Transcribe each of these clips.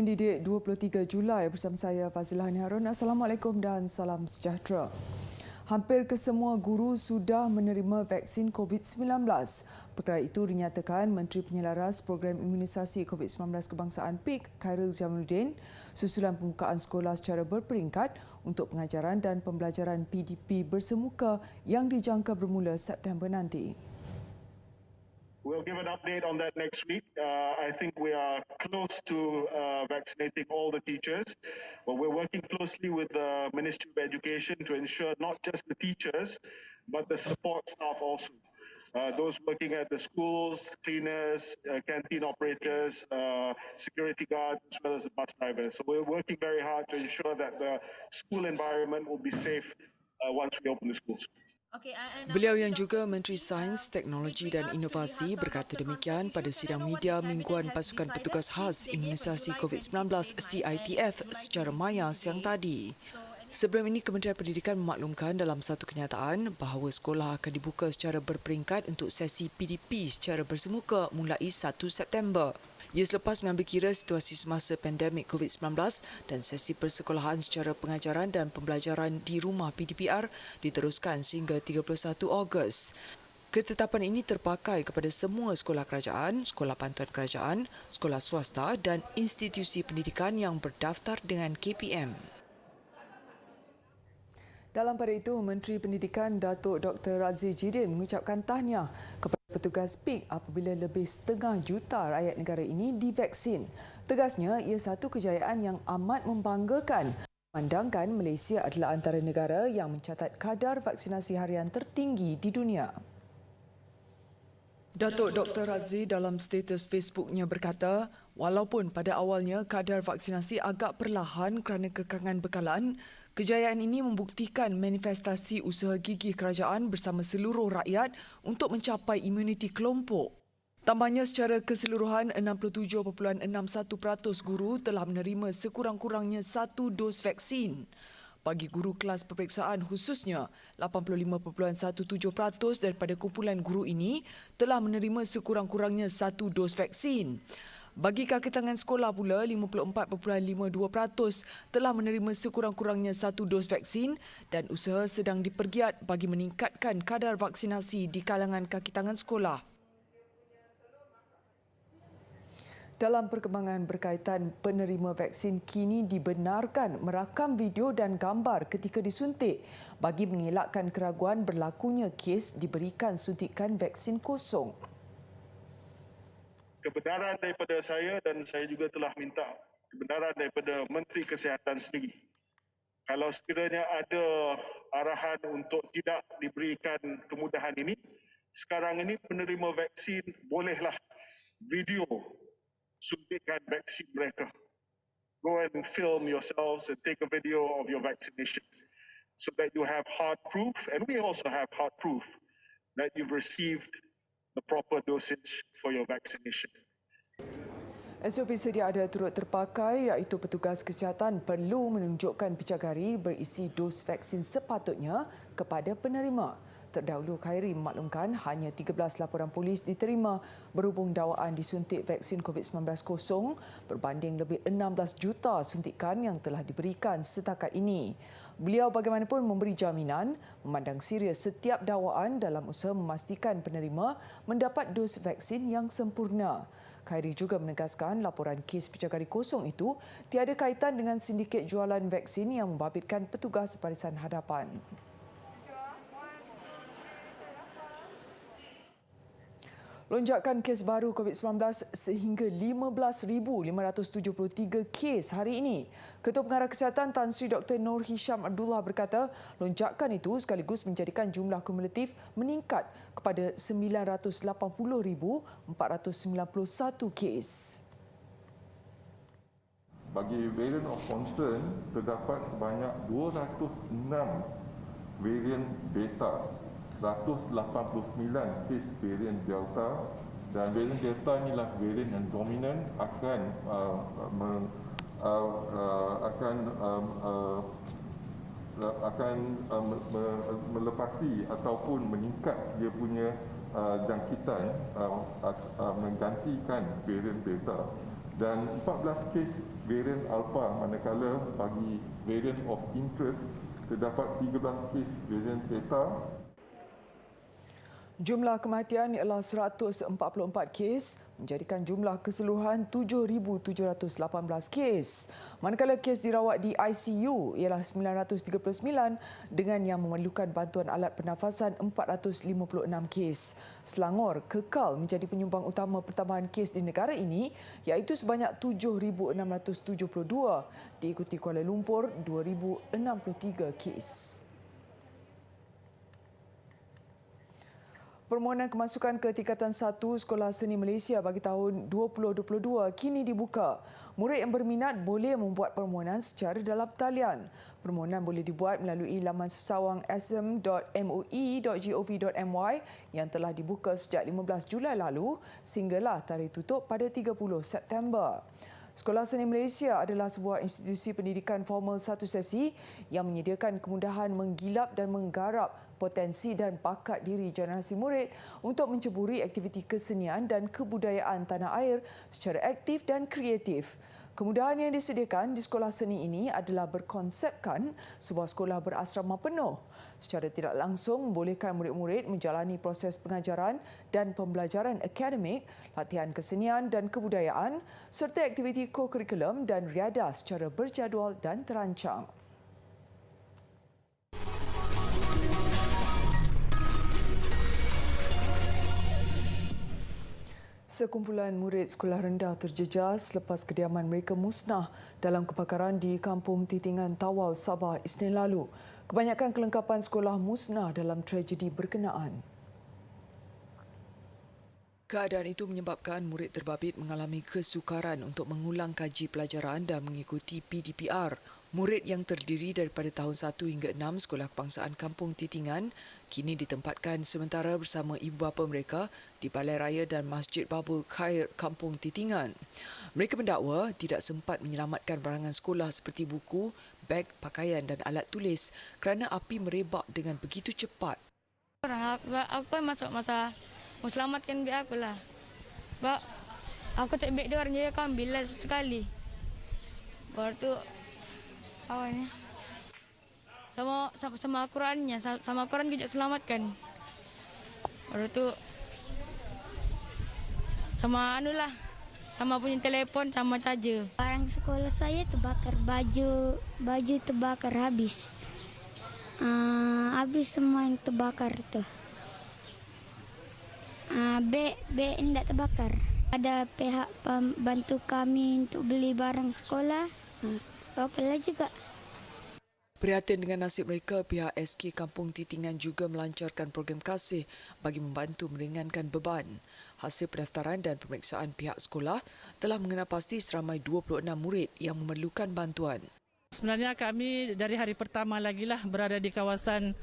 Didik 23 Julai bersama saya Fazilah Harun. Assalamualaikum dan salam sejahtera. Hampir kesemua guru sudah menerima vaksin COVID-19. Perkara itu dinyatakan Menteri Penyelaras Program Imunisasi COVID-19 Kebangsaan PIK, Khairil Jamaluddin, susulan pembukaan sekolah secara berperingkat untuk pengajaran dan pembelajaran PDP bersemuka yang dijangka bermula September nanti. We'll give an update on that next week. I think we are close to vaccinating all the teachers, but we're working closely with the Ministry of Education to ensure not just the teachers, but the support staff also. Those working at the schools, cleaners, canteen operators, security guards, as well as the bus drivers. So we're working very hard to ensure that the school environment will be safe once we open the schools. Beliau yang juga Menteri Sains, Teknologi dan Inovasi berkata demikian pada sidang media mingguan Pasukan Petugas Khas Imunisasi COVID-19 CITF secara maya siang tadi. Sebelum ini, Kementerian Pendidikan memaklumkan dalam satu kenyataan bahawa sekolah akan dibuka secara berperingkat untuk sesi PDP secara bersemuka mulai 1 September. Ia selepas mengambil kira situasi semasa pandemik COVID-19 dan sesi persekolahan secara pengajaran dan pembelajaran di rumah PDPR diteruskan sehingga 31 Ogos. Ketetapan ini terpakai kepada semua sekolah kerajaan, sekolah bantuan kerajaan, sekolah swasta dan institusi pendidikan yang berdaftar dengan KPM. Dalam pada itu, Menteri Pendidikan Datuk Dr. Razzie Jidin mengucapkan tahniah kepada petugas PIK apabila lebih 500,000 rakyat negara ini divaksin. Tegasnya, ia satu kejayaan yang amat membanggakan. Memandangkan Malaysia adalah antara negara yang mencatat kadar vaksinasi harian tertinggi di dunia. Datuk Dr. Razzie dalam status Facebooknya berkata, walaupun pada awalnya kadar vaksinasi agak perlahan kerana kekangan bekalan, kejayaan ini membuktikan manifestasi usaha gigih kerajaan bersama seluruh rakyat untuk mencapai imuniti kelompok. Tambahnya, secara keseluruhan 67.61% guru telah menerima sekurang-kurangnya 1 dos vaksin. Bagi guru kelas peperiksaan khususnya, 85.17% daripada kumpulan guru ini telah menerima sekurang-kurangnya 1 dos vaksin. Bagi kaki tangan sekolah pula, 54.52% telah menerima sekurang-kurangnya 1 dos vaksin dan usaha sedang dipergiat bagi meningkatkan kadar vaksinasi di kalangan kaki tangan sekolah. Dalam perkembangan berkaitan penerima vaksin, kini dibenarkan merakam video dan gambar ketika disuntik bagi mengelakkan keraguan berlakunya kes diberikan suntikan vaksin kosong. Kebenaran daripada saya dan saya juga telah minta kebenaran daripada Menteri Kesihatan sendiri. Kalau sekiranya ada arahan untuk tidak diberikan kemudahan ini, sekarang ini penerima vaksin bolehlah video suntikan vaksin mereka. Go and film yourselves and take a video of your vaccination so that you have hard proof, and we also have hard proof that you've received the proper dosage for your vaccination. SOP sedia ada turut terpakai iaitu petugas kesihatan perlu menunjukkan picagari berisi dos vaksin sepatutnya kepada penerima. Terdahulu, Khairi memaklumkan hanya 13 laporan polis diterima berhubung dakwaan disuntik vaksin COVID-19 kosong berbanding lebih 16 juta suntikan yang telah diberikan setakat ini. Beliau bagaimanapun memberi jaminan memandang serius setiap dakwaan dalam usaha memastikan penerima mendapat dos vaksin yang sempurna. Khairi juga menegaskan laporan kes picagari kosong itu tiada kaitan dengan sindiket jualan vaksin yang membabitkan petugas barisan hadapan. Lonjakan kes baru COVID-19 sehingga 15,573 kes hari ini. Ketua Pengarah Kesihatan Tan Sri Dr. Noor Hisham Abdullah berkata, lonjakan itu sekaligus menjadikan jumlah kumulatif meningkat kepada 980,491 kes. Bagi variant of concern, terdapat sebanyak 206 varian beta, 189 kes varian Delta, dan varian Delta inilah varian yang dominan akan melepasi ataupun meningkat dia punya jangkitan, menggantikan varian Delta. dan 14 kes varian alpha, manakala bagi variant of interest terdapat 13 kes varian theta. Jumlah kematian ialah 144 kes, menjadikan jumlah keseluruhan 7,718 kes. Manakala kes dirawat di ICU ialah 939 dengan yang memerlukan bantuan alat pernafasan 456 kes. Selangor kekal menjadi penyumbang utama pertambahan kes di negara ini iaitu sebanyak 7,672, diikuti Kuala Lumpur 2,063 kes. Permohonan kemasukan ke tingkatan 1 Sekolah Seni Malaysia bagi tahun 2022 kini dibuka. Murid yang berminat boleh membuat permohonan secara dalam talian. Permohonan boleh dibuat melalui laman sesawang sm.moi.gov.my yang telah dibuka sejak 15 Julai lalu sehinggalah tarikh tutup pada 30 September. Sekolah Seni Malaysia adalah sebuah institusi pendidikan formal satu sesi yang menyediakan kemudahan menggilap dan menggarap potensi dan bakat diri generasi murid untuk menceburi aktiviti kesenian dan kebudayaan tanah air secara aktif dan kreatif. Kemudahan yang disediakan di sekolah seni ini adalah berkonsepkan sebuah sekolah berasrama penuh. Secara tidak langsung membolehkan murid-murid menjalani proses pengajaran dan pembelajaran akademik, latihan kesenian dan kebudayaan serta aktiviti ko-kurikulum dan riadah secara berjadual dan terancang. Sekumpulan murid sekolah rendah terjejas selepas kediaman mereka musnah dalam kebakaran di Kampung Titingan, Tawau, Sabah Isnin lalu. Kebanyakan kelengkapan sekolah musnah dalam tragedi berkenaan. Keadaan itu menyebabkan murid terbabit mengalami kesukaran untuk mengulang kaji pelajaran dan mengikuti PDPR. Murid yang terdiri daripada tahun 1 hingga 6 Sekolah Kebangsaan Kampung Titingan kini ditempatkan sementara bersama ibu bapa mereka di Balai Raya dan Masjid Babul Khair Kampung Titingan. Mereka mendakwa tidak sempat menyelamatkan barangan sekolah seperti buku, beg, pakaian dan alat tulis kerana api merebak dengan begitu cepat. Aku kan masuk masa mau selamatkan beg aku lah. Sebab aku tak beg dia orang je aku ambil lah sekali. Baru tu awalnya sama Al-Qurannya, sama Al-Quran kejap selamatkan. Baru tu sama anulah, sama punya telefon, sama charger. Barang sekolah saya terbakar, baju terbakar habis. Habis semua yang terbakar tu. Beg tidak terbakar. Ada pihak bantu kami untuk beli barang sekolah. Okeylah juga. Prihatin dengan nasib mereka, pihak SK Kampung Titingan juga melancarkan program kasih bagi membantu meringankan beban. Hasil pendaftaran dan pemeriksaan pihak sekolah telah mengenal pasti seramai 26 murid yang memerlukan bantuan. Sebenarnya kami dari hari pertama lagi lah berada di kawasan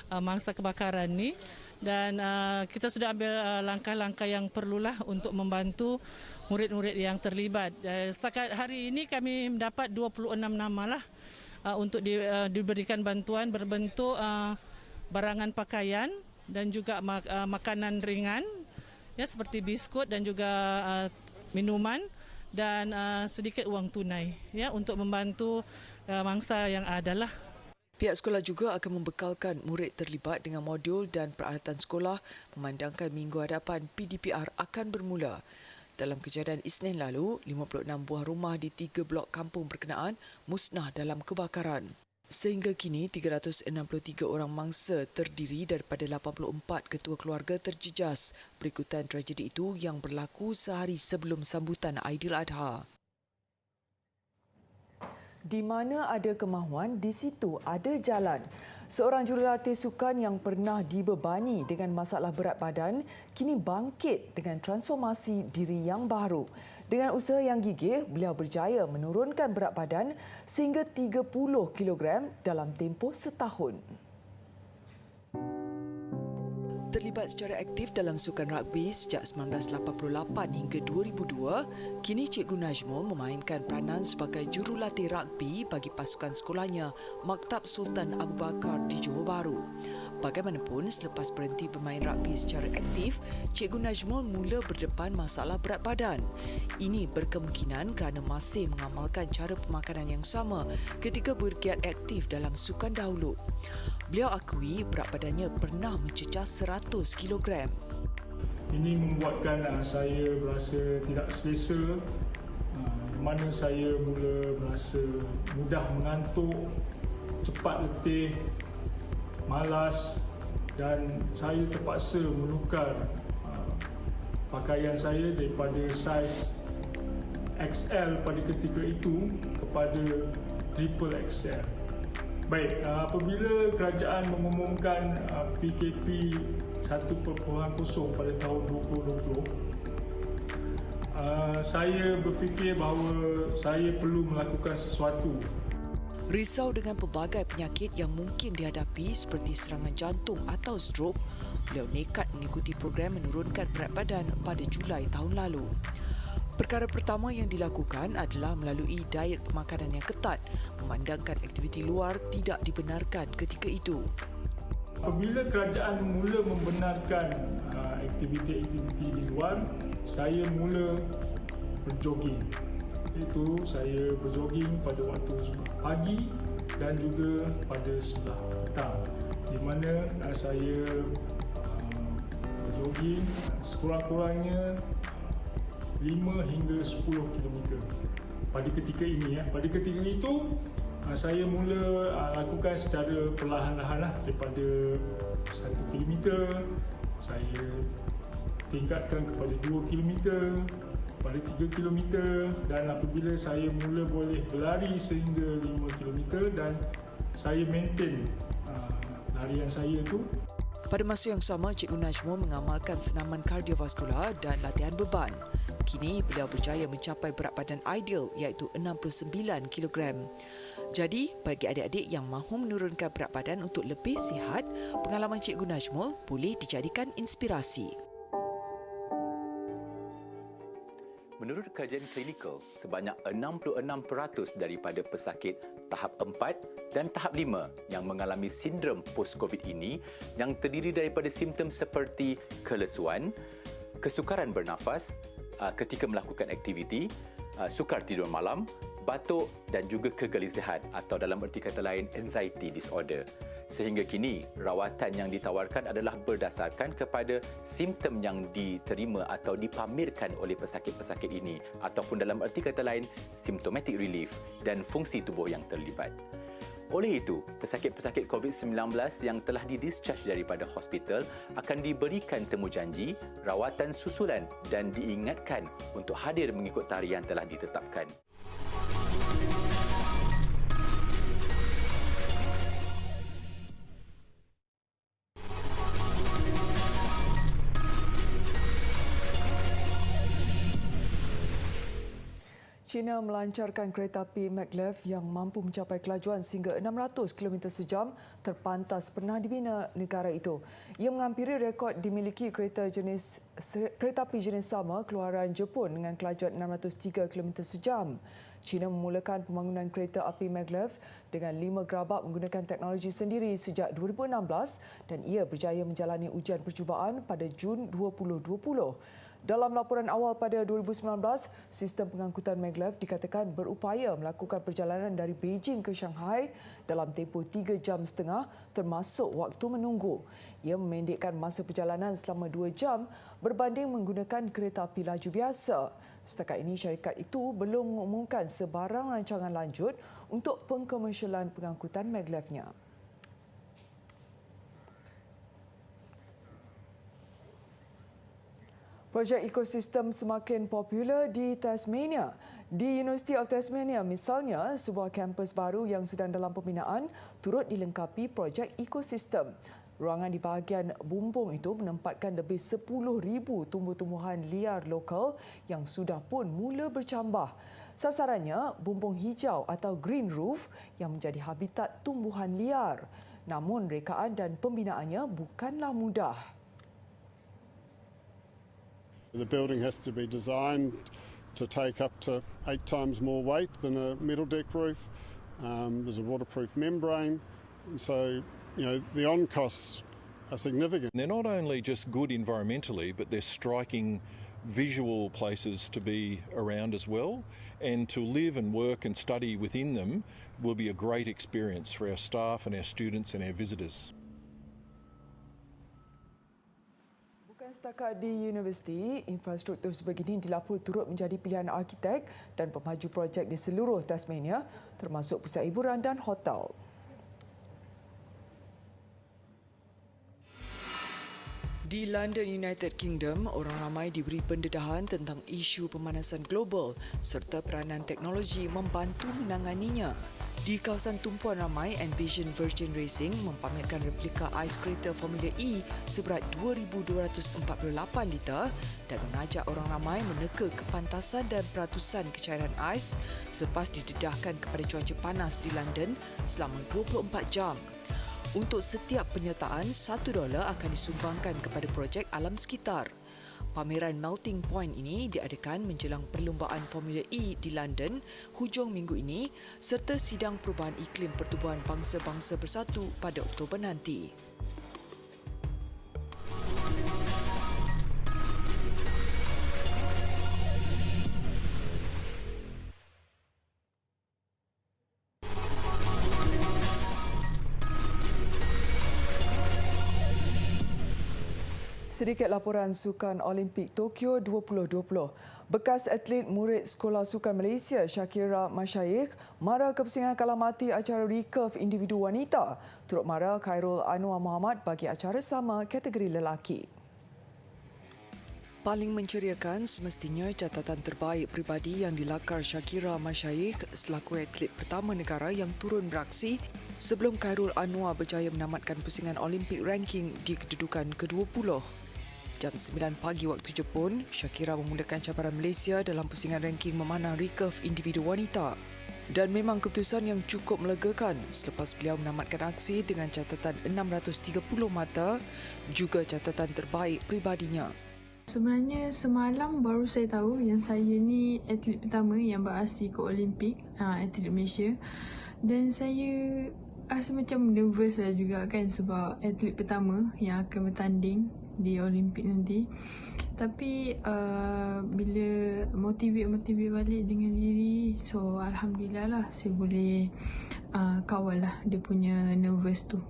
mangsa kebakaran ni dan kita sudah ambil langkah-langkah yang perlulah untuk membantu murid-murid yang terlibat. Setakat hari ini kami mendapat 26 nama lah untuk diberikan bantuan berbentuk barangan pakaian dan juga makanan ringan ya seperti biskut dan juga minuman dan sedikit wang tunai ya untuk membantu mangsa yang ada lah. Pihak sekolah juga akan membekalkan murid terlibat dengan modul dan peralatan sekolah memandangkan minggu hadapan PDPR akan bermula. Dalam kejadian Isnin lalu, 56 buah rumah di 3 blok kampung berkenaan musnah dalam kebakaran. Sehingga kini, 363 orang mangsa terdiri daripada 84 ketua keluarga terjejas berikutan tragedi itu yang berlaku sehari sebelum sambutan Aidiladha. Di mana ada kemahuan, di situ ada jalan. Seorang jurulatih sukan yang pernah dibebani dengan masalah berat badan kini bangkit dengan transformasi diri yang baru. Dengan usaha yang gigih, beliau berjaya menurunkan berat badan sehingga 30 kg dalam tempoh setahun. Terlibat secara aktif dalam sukan rugby sejak 1988 hingga 2002, kini Cikgu Najmul memainkan peranan sebagai jurulatih rugby bagi pasukan sekolahnya Maktab Sultan Abu Bakar di Johor Bahru. Bagaimanapun, selepas berhenti bermain rugby secara aktif, Cikgu Najmul mula berdepan masalah berat badan. Ini berkemungkinan kerana masih mengamalkan cara pemakanan yang sama ketika bergiat aktif dalam sukan dahulu. Beliau akui berat badannya pernah mencecah 100 kg. Ini membuatkan saya berasa tidak selesa, di mana saya mula berasa mudah mengantuk, cepat letih, malas dan saya terpaksa menukar pakaian saya daripada saiz XL pada ketika itu kepada triple XL. Baik, apabila kerajaan mengumumkan PKP 1.0 pada tahun 2020, saya berfikir bahawa saya perlu melakukan sesuatu. Risau dengan pelbagai penyakit yang mungkin dihadapi seperti serangan jantung atau strok, beliau nekat mengikuti program menurunkan berat badan pada Julai tahun lalu. Perkara pertama yang dilakukan adalah melalui diet pemakanan yang ketat, memandangkan aktiviti luar tidak dibenarkan ketika itu. Apabila kerajaan mula membenarkan aktiviti-aktiviti di luar, saya mula berjoging. Itu saya berjoging pada waktu sebelah pagi dan juga pada sebelah petang, di mana saya berjoging sekurang-kurangnya 5 hingga 10 km pada ketika ini. Pada ketika itu saya mula lakukan secara perlahan-lahan daripada 1 km saya tingkatkan kepada 2 km, pada 3 km, dan apabila saya mula boleh berlari sehingga 5 km dan saya maintain larian saya itu. Pada masa yang sama, Cikgu Najmul mengamalkan senaman kardiovaskular dan latihan beban. Kini beliau berjaya mencapai berat badan ideal iaitu 69 kg. Jadi, bagi adik-adik yang mahu menurunkan berat badan untuk lebih sihat, pengalaman Cikgu Najmul boleh dijadikan inspirasi. Menurut kajian klinikal, sebanyak 66% daripada pesakit tahap 4 dan tahap 5 yang mengalami sindrom post-COVID ini yang terdiri daripada simptom seperti kelesuan, kesukaran bernafas ketika melakukan aktiviti, sukar tidur malam, batuk dan juga kegelisahan atau dalam erti kata lain anxiety disorder. Sehingga kini, rawatan yang ditawarkan adalah berdasarkan kepada simptom yang diterima atau dipamerkan oleh pesakit-pesakit ini ataupun dalam erti kata lain, symptomatic relief dan fungsi tubuh yang terlibat. Oleh itu, pesakit-pesakit COVID-19 yang telah didischarge daripada hospital akan diberikan temujanji, rawatan susulan dan diingatkan untuk hadir mengikut tarikh yang telah ditetapkan. China melancarkan kereta api maglev yang mampu mencapai kelajuan sehingga 600 km sejam terpantas pernah dibina negara itu. Ia menghampiri rekod dimiliki kereta api jenis sama keluaran Jepun dengan kelajuan 603 km sejam. China memulakan pembangunan kereta api maglev dengan 5 gerabak menggunakan teknologi sendiri sejak 2016 dan ia berjaya menjalani ujian percubaan pada Jun 2020. Dalam laporan awal pada 2019, sistem pengangkutan maglev dikatakan berupaya melakukan perjalanan dari Beijing ke Shanghai dalam tempoh 3 jam setengah termasuk waktu menunggu. Ia memendekkan masa perjalanan selama 2 jam berbanding menggunakan kereta api laju biasa. Setakat ini, syarikat itu belum mengumumkan sebarang rancangan lanjut untuk pengkomersialan pengangkutan maglevnya. Projek ekosistem semakin popular di Tasmania. Di University of Tasmania misalnya, sebuah kampus baru yang sedang dalam pembinaan turut dilengkapi projek ekosistem. Ruangan di bahagian bumbung itu menempatkan lebih 10,000 tumbuh-tumbuhan liar lokal yang sudah pun mula bercambah. Sasarannya bumbung hijau atau green roof yang menjadi habitat tumbuhan liar. Namun rekaan dan pembinaannya bukanlah mudah. The building has to be designed to take up to 8 times more weight than a metal deck roof. There's a waterproof membrane, and so the on costs are significant. They're not only just good environmentally, but they're striking visual places to be around as well, and to live and work and study within them will be a great experience for our staff and our students and our visitors. Bukan setakat di universiti, infrastruktur sebegini dilaporkan turut menjadi pilihan arkitek dan pemaju projek di seluruh Tasmania, termasuk pusat hiburan dan hotel. Di London, United Kingdom, orang ramai diberi pendedahan tentang isu pemanasan global serta peranan teknologi membantu menanganinya. Di kawasan tumpuan ramai, Envision Virgin Racing mempamerkan replika ais kereta Formula E seberat 2,248 liter dan mengajak orang ramai meneka kepantasan dan peratusan kecairan ais selepas didedahkan kepada cuaca panas di London selama 24 jam. Untuk setiap penyertaan, $1 akan disumbangkan kepada projek alam sekitar. Pameran Melting Point ini diadakan menjelang perlumbaan Formula E di London hujung minggu ini serta sidang perubahan iklim Pertubuhan Bangsa-Bangsa Bersatu pada Oktober nanti. Sedikit laporan Sukan Olimpik Tokyo 2020. Bekas atlet murid Sekolah Sukan Malaysia Shakira Mashaikh mara kepusingan kalah mati acara recurve individu wanita. Turut mara Khairul Anwar Muhammad bagi acara sama kategori lelaki. Paling menceriakan semestinya catatan terbaik peribadi yang dilakar Shakira Mashaikh selaku atlet pertama negara yang turun beraksi sebelum Khairul Anwar berjaya menamatkan pusingan Olimpik ranking di kedudukan ke-20. Jam 9 pagi waktu Jepun, Shakira memulakan cabaran Malaysia dalam pusingan ranking memanah recurve individu wanita. Dan memang keputusan yang cukup melegakan selepas beliau menamatkan aksi dengan catatan 630 mata, juga catatan terbaik peribadinya. Sebenarnya semalam baru saya tahu yang saya ni atlet pertama yang beraksi ke Olimpik, atlet Malaysia. Dan saya rasa macam nervous lah juga kan sebab atlet pertama yang akan bertanding di Olimpik nanti. Tapi bila motivate balik dengan diri, so Alhamdulillah lah saya boleh kawal lah dia punya nervous tu.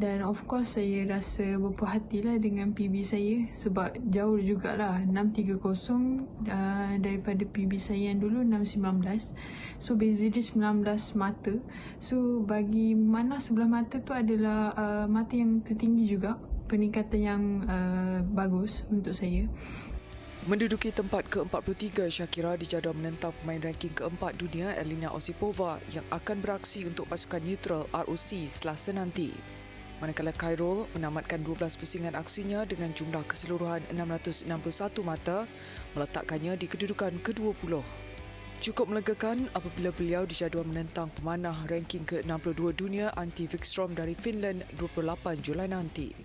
Dan of course saya rasa berpuas hatilah dengan PB saya sebab jauh jugalah 630 daripada PB saya yang dulu 619. So beza dia 19 mata. So bagi mana sebelah mata tu adalah mata yang tertinggi juga, peningkatan yang bagus untuk saya. Menduduki tempat ke-43, Shakira dijadual menentang pemain ranking ke-4 dunia Elina Osipova yang akan beraksi untuk pasukan neutral ROC Selasa nanti. Manakala Khairul menamatkan 12 pusingan aksinya dengan jumlah keseluruhan 661 mata, meletakkannya di kedudukan ke-20. Cukup melegakan apabila beliau dijadual menentang pemanah ranking ke-62 dunia Antti Vikström dari Finland 28 Julai nanti.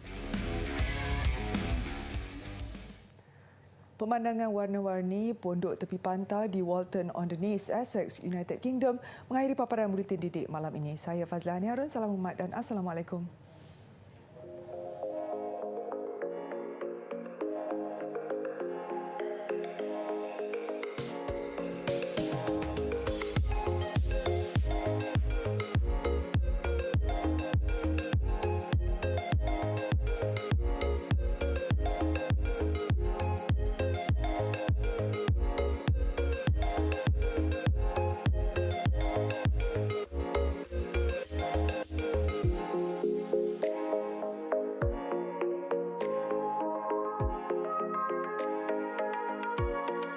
Pemandangan warna-warni pondok tepi pantai di Walton-on-the-Naze, Essex, United Kingdom mengakhiri paparan Buletin Didik malam ini. Saya Fazlani Harun, salam hormat dan Assalamualaikum.